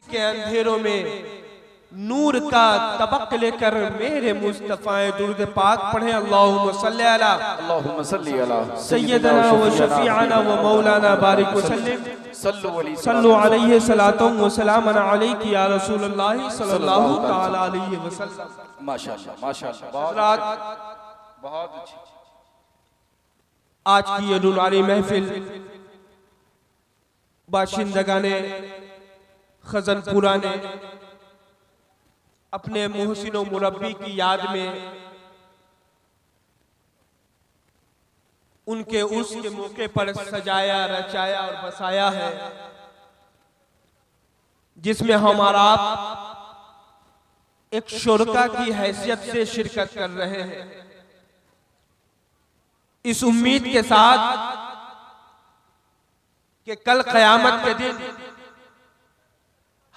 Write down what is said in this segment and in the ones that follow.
के अंधेरों में नूर का तबक लेकर मेरे मुस्तफ़ा दुरूद पाक पढ़े। अल्लाहुम्मा सल्ली अला सय्यदना व शफीअना व मौलाना बारिक वसल्लिम सल्लु अलैहि सलातुम व सलामन अलैका या रसूलुल्लाह सल्लल्लाहु तआला अलैहि वसल्लम। माशाअल्लाह माशाअल्लाह, बहुत अच्छी। आज की ये नूरानी महफिल बाशिंदगाने खजनपुरा ने अपने मोहसिन व मुरब्बी की याद में उनके उर्स के मौके पर सजाया, रचाया और बसाया है, जिसमें हमारा आप एक शुरका की हैसियत से शिरकत कर रहे हैं, इस उम्मीद के साथ कि कल क़यामत के दिन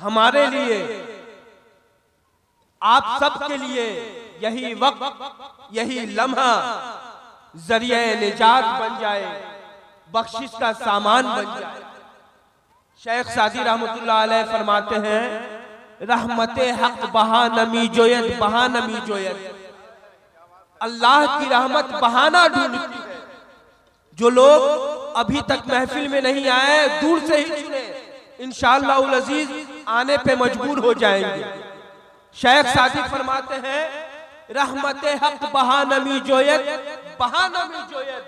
हमारे लिए, आप सबके लिए यही वक्त, यही लम्हा जरिए निजात बन जाए, बख्शिश का सामान बन जाए। शेख सादी रहमतुल्लाह अलैह फरमाते हैं, रहमते हक बहा नमी जोयत, बहा नमी जोयत, अल्लाह की रहमत बहाना ढूंढती है। जो लोग अभी तक महफिल में नहीं आए, दूर से ही सुने, इंशाअल्लाह अज़ीज आने पे मजबूर हो जाएंगे। शेख सादी फरमाते हैं, रहमते हक बहानमी जोयत, बहानमी जोयत,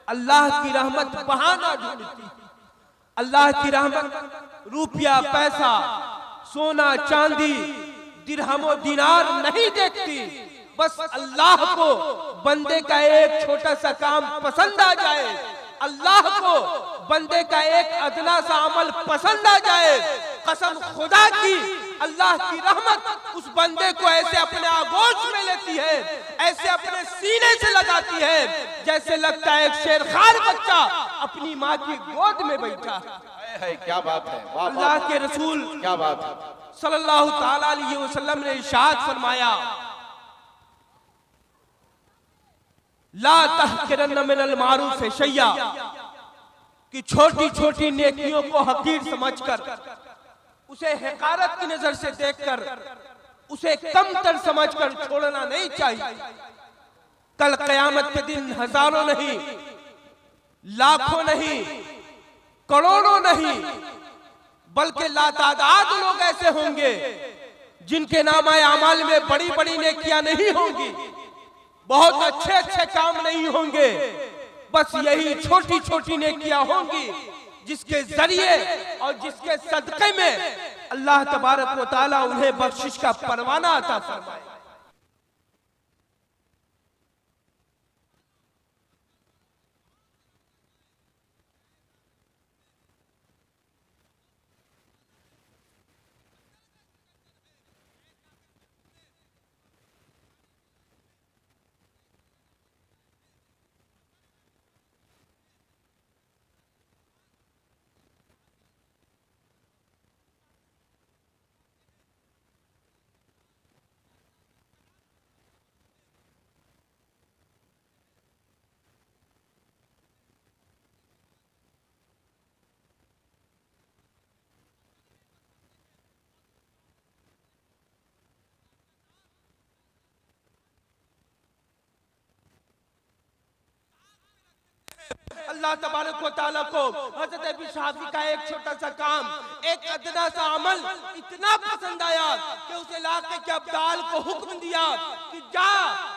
अल्लाह की रहमत बहाना ढूंढती। अल्लाह की रहमत रुपया, पैसा, सोना, चांदी, दिरहम दिनार नहीं देखती, बस अल्लाह को बंदे का एक छोटा सा काम पसंद आ जाए, अल्लाह को बंदे का एक अदना सा अमल पसंद आ जाए, कसम खुदा की अल्लाह की रहमत उस बंदे को ऐसे अपने आगोश में लेती है, ऐसे अपने सीने से लगाती है, जैसे लगता है एक शेरखार बच्चा अपनी माँ की गोद में बैठा है। क्या बात है, अल्लाह के रसूल क्या बात है सल्लल्लाहु ताला अलैहि वसल्लम ने इरशाद फरमाया, ला तहकिरन्न मिनल मारूफ शैया, कि छोटी छोटी नेकियों को हकीर समझकर, उसे हकारत की नजर से देखकर, उसे कमतर समझकर छोड़ना नहीं चाहिए। कल क़यामत के दिन हजारों नहीं, लाखों नहीं, करोड़ों नहीं, बल्कि लातादाद लोग ऐसे होंगे जिनके नामा अमाल में बड़ी बड़ी नेकियां नहीं होंगी, बहुत अच्छे अच्छे काम नहीं होंगे, बस यही छोटी छोटी नेकियां होंगी, जिसके जरिए और जिसके सदक़े में अल्लाह तबारक व तआला उन्हें बख्शिश का परवाना अता फरमाए। अल्लाह तबारक व तआला को हज़रत अबी शाफी का एक छोटा सा काम, एक अदना सा अमल इतना पसंद आया कि उसे लाके के अब्दाल को हुक्म दिया कि जा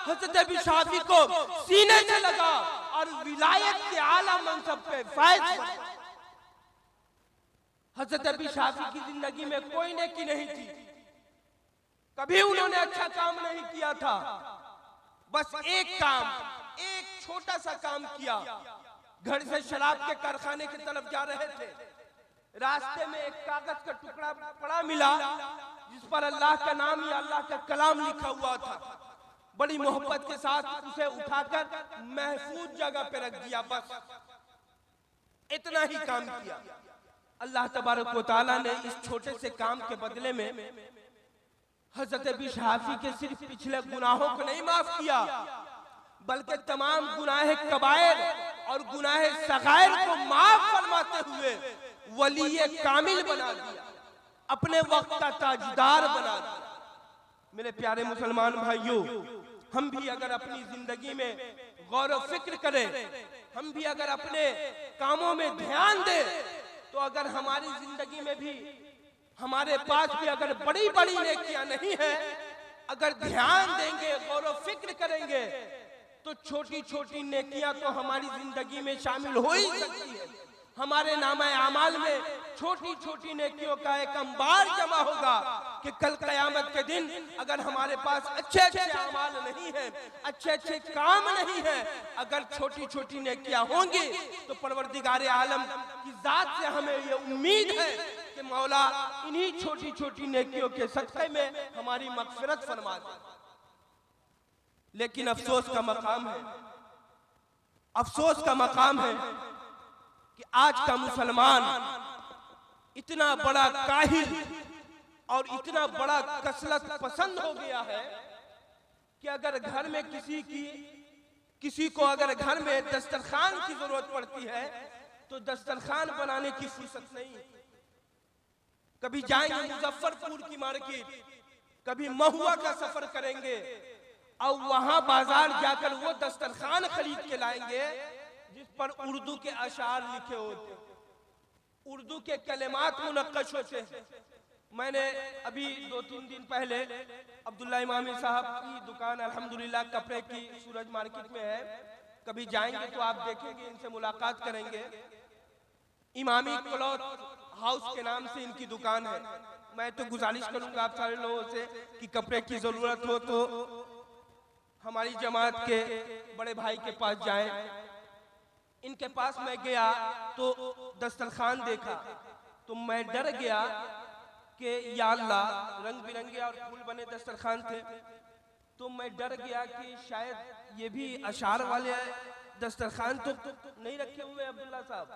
हज़रत अबी शाफी को सीने से लगा और विलायत के आला मनसब पे फायज। हज़रत अबी शाफी की जिंदगी में कोई नेकी नहीं थी, कभी उन्होंने अच्छा काम नहीं किया था, बस एक काम, एक छोटा सा काम किया। घर से शराब के कारखाने की तरफ जा रहे थे, रास्ते में एक कागज का टुकड़ा पड़ा मिला, जिस पर अल्लाह का नाम या अल्लाह का कलाम लिखा हुआ था। बड़ी मोहब्बत के साथ उसे उठाकर महफूज जगह पे रख दिया, बस इतना ही काम किया। अल्लाह तबारक व तआला ने इस छोटे से काम के बदले में हज़रत अबी शाफी के सिर्फ पिछले गुनाहों को नहीं माफ किया, बल्कि तमाम गुनाह कबायर और गुनाह सगायर को माफ फरमाते हुए वली कामिल बना दिया। अपने वक्त का ताजदार बना दिया। मेरे प्यारे मुसलमान भाइयों, हम भी अगर अपनी जिंदगी में गौर व फिक्र करें, हम भी अगर अपने कामों में ध्यान दें, तो अगर हमारी जिंदगी में भी हमारे पास भी अगर बड़ी बड़ी नेकियां नहीं है, अगर ध्यान देंगे, गौर व फिक्र करेंगे, तो छोटी छोटी नेकियां तो हमारी जिंदगी में शामिल हो ही सकती है। हमारे नामा आमाल में छोटी छोटी नेकियों का एक अंबार जमा होगा कि कल कयामत के दिन अगर हमारे पास अच्छे अच्छे अमाल नहीं है, अच्छे अच्छे काम नहीं है, अगर छोटी छोटी नेकियां होंगी, तो परवरदिगार आलम की जात से हमें ये उम्मीद है कि मौला इन्हीं छोटी छोटी नेकियों के सदक़े में हमारी मग़फ़िरत फरमा दे। लेकिन अफसोस का मकाम है, अफसोस का मकाम है कि आज का मुसलमान इतना बड़ा काहिल और इतना बड़ा कसरत पसंद हो गया है कि अगर घर में किसी को अगर घर में दस्तरखान की जरूरत पड़ती है तो दस्तरखान बनाने की फुर्सत नहीं। कभी जाएंगे मुजफ्फरपुर की मार्केट, कभी महुआ का सफर करेंगे और वहां बाजार जाकर वो दस्तरखान खरीद के लाएंगे जिस पर उर्दू के अशार लिखे होते, उर्दू के कलेमात मुनक्कश होते हैं। मैंने अभी 2-3 दिन पहले अब्दुल्ला इमामी साहब की दुकान अल्हम्दुलिल्लाह कपड़े की सूरज मार्केट में है, कभी जाएंगे तो आप देखेंगे, इनसे मुलाकात करेंगे। इमामी क्लॉथ हाउस के नाम से इनकी दुकान है। मैं तो गुजारिश करूंगा आप सारे लोगों से कि कपड़े की जरूरत हो तो हमारी जमात के बड़े भाई के पास जाएं। इनके पास मैं गया तो दस्तरखान देखा तो मैं डर गया कि या अल्लाह, रंग बिरंगे और फूल बने दस्तरखान थे, तो मैं डर गया कि शायद ये भी अशार वाले दस्तरखान तो नहीं रखे हुए अब्दुल्ला साहब।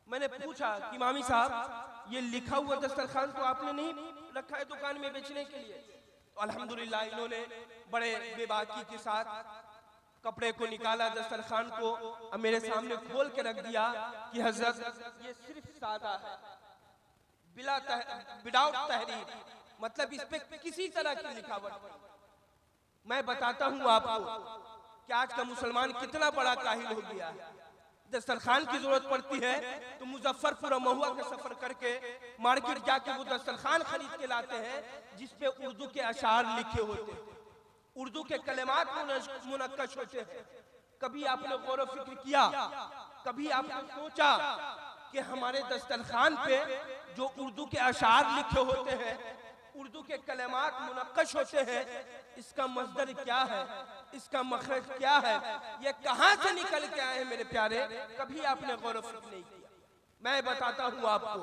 मैंने पूछा कि इमामी साहब ये लिखा हुआ दस्तरखान तो आपने नहीं रखा है दुकान में बेचने के लिए? तो अल्हम्दुलिल्लाह इन्होंने बड़े बेबाकी के साथ कपड़े को निकाला, दस्तरखान को अब मेरे सामने खोल के रख दिया कि हजरत ये सिर्फ सादा है, विदाउट तहरीर, मतलब इस पे किसी तरह की लिखावट। मैं बताता हूँ आपको कि आज का मुसलमान कितना बड़ा काहिल हो गया है। दस्तरखान की जरूरत पड़ती है तो मुजफ्फरपुर और महुआ का सफर करके मार्केट जाके वो दस्तरखान खरीद के लाते हैं जिसपे उर्दू के अशार लिखे होते हैं, उर्दू के कलेमात मुनक्कश होते हैं। कभी आपने गौर व फिक्र किया, कभी आपने सोचा कि हमारे दस्तरखान पे जो उर्दू के अशार लिखे होते हैं, उर्दू के कलेमात मुनक्कश होते हैं, इसका मस्दर क्या है, इसका मखरज क्या है, ये कहां से निकल के आए हैं मेरे प्यारे? कभी आपने गौर व फिक्र नहीं किया। मैं बताता हूं आपको,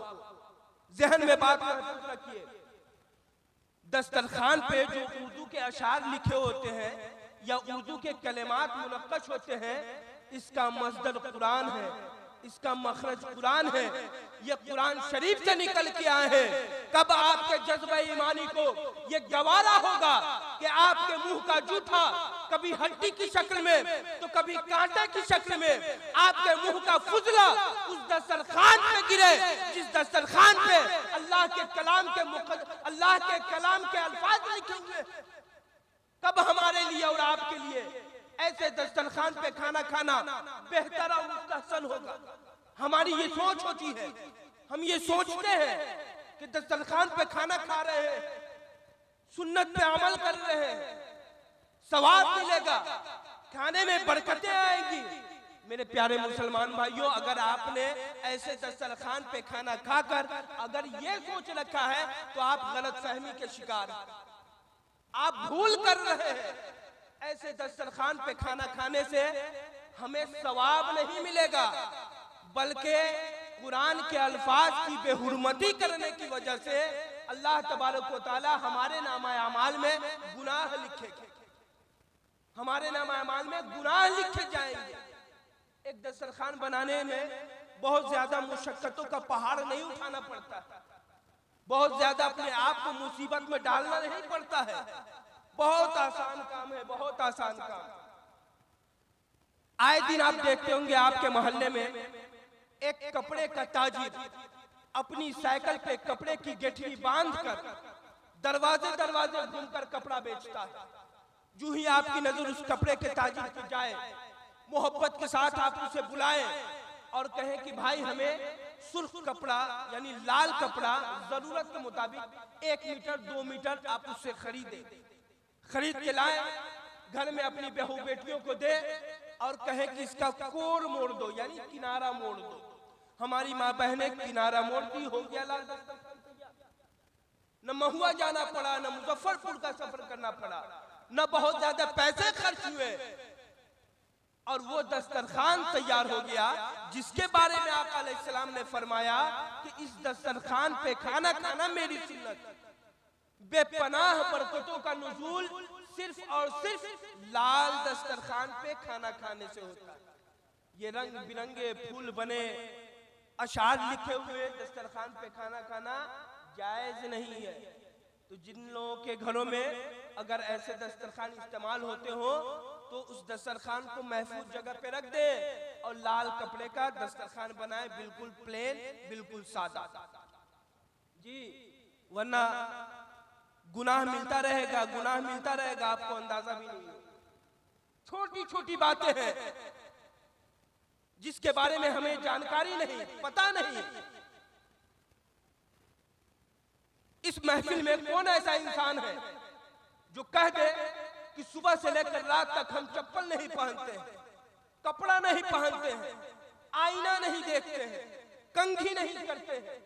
जहन में बात महफूज रखिए। दस्तरखान पे जो उर्दू के अशार लिखे होते हैं या उर्दू के कलेमात मुनक्कश होते हैं, इसका मस्दर कुरान है, इसका मखरज कुरान है, ये कुरान शरीफ से निकल के आए हैं। कब आपके जज्बा ईमानी को ये गवारा होगा कि आपके मुंह का जूठा कभी हड्डी की शक्ल में तो कभी कांटे की शक्ल में आपके मुंह का फुजला उस दस्तरखान पे गिरे जिस दस्तरखान पे अल्लाह के कलाम के अल्फाज लिखे हुए। कब हमारे लिए और आपके लिए ऐसे दस्तरखान पे खाना खाना बेहतर और मुस्तहसन होगा? हमारी ये सोच होती है, हम ये सोचते हैं कि दस्तरखान पे खाना खा रहे हैं, सुन्नत पे अमल कर रहे हैं, सवाब मिलेगा, खाने में बरकतें आएंगी। मेरे प्यारे मुसलमान भाइयों, अगर आपने ऐसे दस्तरखान पे खाना खाकर अगर ये सोच रखा है तो आप गलतफहमी के शिकार हैं, आप भूल कर रहे हैं। ऐसे दस्तरखान पे खाना खाने से हमें सवाब नहीं मिलेगा, बल्कि कुरान के अल्फाज की बेहुरमती करने की वजह से अल्लाह तबारक व तआला हमारे नामा अमाल में गुनाह लिखेंगे, हमारे नामा अमाल में गुनाह लिखे जाएंगे। एक दस्तरखान बनाने में बहुत ज्यादा मुशक्कतों का पहाड़ नहीं उठाना पड़ता, बहुत ज्यादा अपने आप को मुसीबत में डालना नहीं पड़ता है, बहुत आसान काम है, बहुत आसान काम। आए दिन आप देखते होंगे आपके मोहल्ले में एक कपड़े का ताजिर अपनी साइकिल पे कपड़े की गेठरी बांधकर दरवाजे दरवाजे घूमकर कपड़ा बेचता है। जो ही आपकी नजर उस कपड़े के ताजिर पे जाए, मोहब्बत के साथ आप उसे बुलाएं और कहें कि भाई हमें सुर्ख कपड़ा यानी लाल कपड़ा जरूरत के मुताबिक 1 मीटर 2 मीटर आप उससे खरीद के लाए, घर में अपनी बहू बेटियों को दे और कहे कि इसका कोर मोड़ दो यानी किनारा मोड़ दो। हमारी माँ बहनें किनारा मोड़ती, हो गया लाल दस्तरखान तैयार। न महुआ जाना पड़ा, न मुजफ्फरपुर का सफर करना पड़ा, न बहुत ज्यादा पैसे खर्च हुए और वो दस्तरखान तैयार हो गया जिसके बारे में आका अलैहिस्सलाम ने फरमाया कि इस दस्तरखान पे खाना खाना मेरी सुन्नत। बेपनाह बरकतों का नुज़ूल सिर्फ और सिर्फ लाल दस्तरखान पे खाना खाने से होता है। ये रंग बिरंगे फूल बने अशार लिखे हुए दस्तरखान पे खाना खाना जायज नहीं है। तो जिन लोगों के घरों में अगर ऐसे दस्तरखान इस्तेमाल होते हो तो उस दस्तरखान को महफूज जगह पे रख दे और लाल कपड़े का दस्तरखान बनाए, बिल्कुल प्लेन, बिल्कुल सादा जी, वरना गुनाह मिलता रहेगा, आपको अंदाजा भी नहीं। छोटी छोटी बातें हैं जिसके बारे में हमें जानकारी नहीं, पता नहीं। इस महफिल में कौन ऐसा इंसान है जो कह दे कि सुबह से लेकर रात तक हम चप्पल नहीं पहनते हैं, कपड़ा नहीं पहनते हैं, आईना नहीं देखते हैं, कंघी नहीं करते हैं,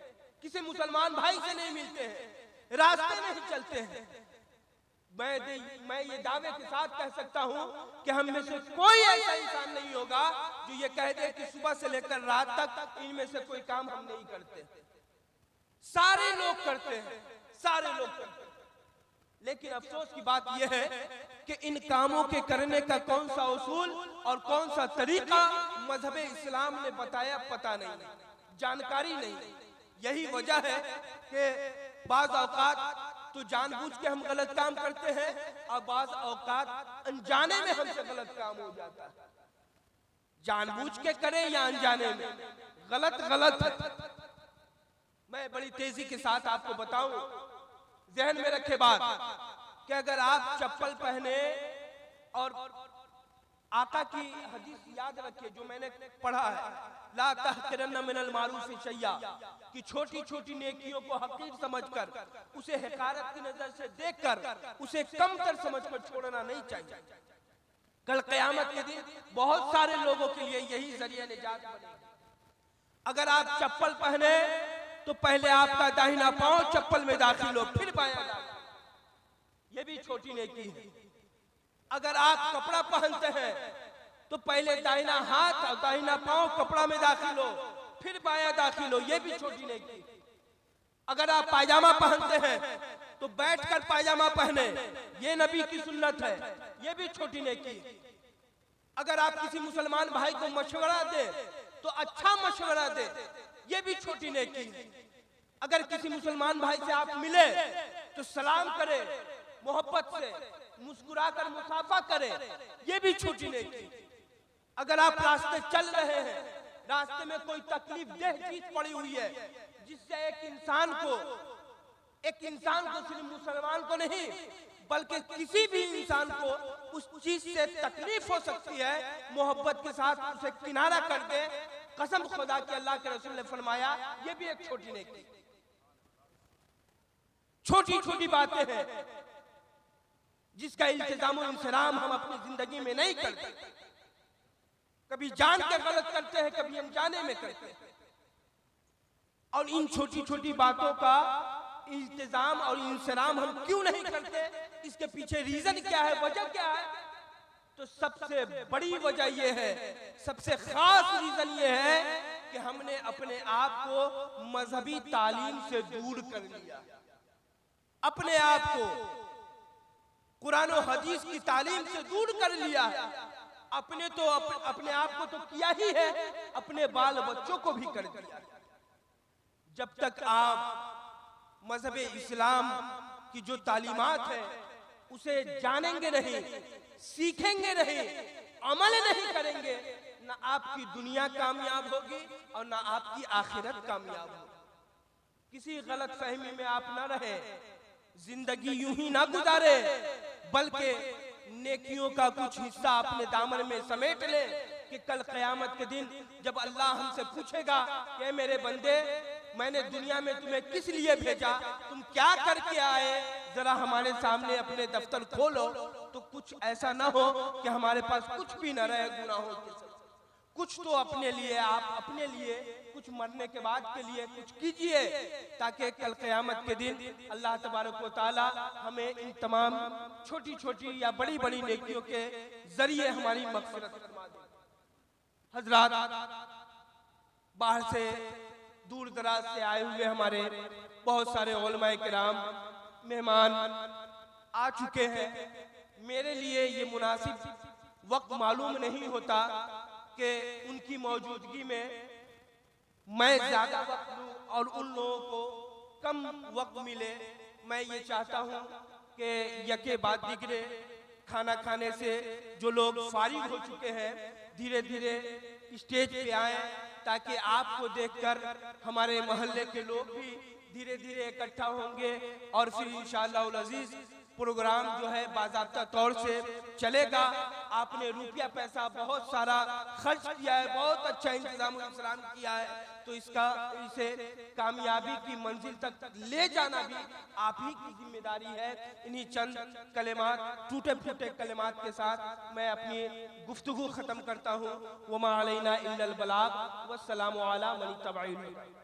किसी मुसलमान भाई से नहीं मिलते हैं, रास्ते नहीं चलते हैं। मैं ये दावे के साथ कह सकता हूं कि हम में से कोई ऐसा इंसान नहीं होगा जो ये कह दे कि सुबह से लेकर रात तक इनमें से कोई काम हम नहीं करते। सारे लोग करते हैं। लेकिन अफसोस की बात यह है कि इन कामों के करने का कौन सा उसूल और कौन सा तरीका मजहब इस्लाम ने बताया पता नहीं, जानकारी नहीं। यही वजह है कि बाज़ औकात तो जानबूझ के हम गलत काम करते हैं और बाज़ औकात अनजाने में हमसे गलत काम हो जाता है। जानबूझ के करें या अनजाने में, गलत है। मैं बड़ी तेजी के साथ आपको बताऊं, जहन में रखे बात कि अगर आप चप्पल पहने और आका की हदीस याद रखिए जो मैंने पढ़ा है, ला तहकिरन्ना मिनल मारूफ़ि शैया, कि छोटी छोटी नेकियों को हकीर समझकर, उसे हक़ारत की नजर से देखकर उसे कमतर समझकर छोड़ना नहीं चाहिए। कल क़यामत के दिन बहुत सारे लोगों के लिए यही जरिया निजात बनेगा। अगर आप चप्पल पहने तो पहले आपका दाहिना पांव चप्पल में दाखिल हो, फिर बायां दाखिल, ये भी छोटी नेकी है। अगर आप कपड़ा पहनते हैं तो पहले दाहिना हाथ और दाहिना पांव कपड़ा में दाखिल हो, फिर बायां दाखिल हो, ये भी छोटी नेकी। अगर आप पायजामा पहनते हैं तो बैठकर पायजामा पहने, ये नबी की सुन्नत है, ये भी छोटी नेकी। अगर आप किसी मुसलमान भाई को मशवरा दे तो अच्छा मशवरा दे, ये भी छोटी नेकी। अगर किसी मुसलमान भाई से आप मिले तो सलाम करे, मोहब्बत से मुस्कुराकर मुसाफा करे, ये भी छोटी नेकी। अगर आप रास्ते चल रहे हैं, रास्ते में कोई तकलीफ देह चीज पड़ी हुई है जिससे एक इंसान को सिर्फ मुसलमान को नहीं बल्कि किसी भी इंसान को उस चीज से तकलीफ हो सकती है, मोहब्बत के साथ उसे किनारा कर दे, कसम खुदा की अल्लाह के रसूल ने फरमाया, ये भी एक छोटी नेकी। छोटी छोटी बातें हैं जिसका इल्तिजाम और इंसराम हम अपनी जिंदगी में नहीं करते। कभी जान के गलत करते हैं, कभी अनजाने में करते हैं। और इन छोटी छोटी बातों का इल्तिजाम और इंसराम हम क्यों नहीं करते, इसके पीछे रीजन क्या है, वजह क्या है? तो सबसे बड़ी वजह यह है, सबसे खास रीजन यह है कि हमने अपने आप को मजहबी तालीम से दूर कर लिया। अपने आप को कुरान और हदीस की तालीम से दूर कर लिया है। अपने आप को तो किया ही है, अपने बाल बच्चों को भी कर दिया। जब तक आप मजहब इस्लाम की जो तालीमात है उसे जानेंगे नहीं, सीखेंगे नहीं, अमल नहीं करेंगे, ना आपकी दुनिया कामयाब होगी और ना आपकी आखिरत कामयाब होगी। किसी गलत फहमी में आप ना रहे, जिंदगी यूं ही ना गुजारे, बल्कि नेकियों का कुछ हिस्सा अपने दामन में समेट ले कि कल क़यामत के दिन जब अल्लाह हमसे पूछेगा कि मेरे बंदे, मैंने दुनिया में तुम्हें किस लिए भेजा, तुम क्या करके आए, जरा हमारे सामने अपने दफ्तर खोलो, तो कुछ ऐसा ना हो कि हमारे पास कुछ भी न रहे गुनाहों के साथ। कुछ तो अपने लिए, आप अपने लिए कुछ मरने के बाद के लिए कुछ कीजिए, ताकि कल क़यामत के दिन अल्लाह तबारक व तआला हमें इन तमाम छोटी छोटी या बड़ी बड़ी नेकियों के जरिए हमारी मग़फ़िरत फरमा दे। हजरात, बाहर से दूर दराज से आए हुए हमारे बहुत सारे उलमाए किराम मेहमान आ चुके हैं। मेरे लिए ये मुनासिब वक्त मालूम नहीं होता कि उनकी मौजूदगी में मैं ज्यादा वक्त लूं और उन लोगों को कम वक्त मिले। मैं ये चाहता हूं कि यके बाद दिगरे खाना खाने से जो लोग फारिग हो चुके हैं धीरे धीरे स्टेज पे आए, ताकि आपको देखकर हमारे मोहल्ले के लोग भी धीरे धीरे इकट्ठा होंगे और फिर इंशाअल्लाह उल अजीज प्रोग्राम जो है बाज़ाब्ता तौर से चलेगा। आपने रुपया पैसा बहुत सारा खर्च किया है, बहुत अच्छा इंतजाम इस्लाम किया है, तो इसे कामयाबी की मंजिल तक ले जाना भी आप ही की जिम्मेदारी है। इन्हीं चंद कलेमात, टूटे फूटे कलेमात के साथ मैं अपनी गुफ्तगू खत्म करता हूँ। वमा अलैना इल्लल बलाग, वस्सलामु अला मन इत्तबअल हुदा।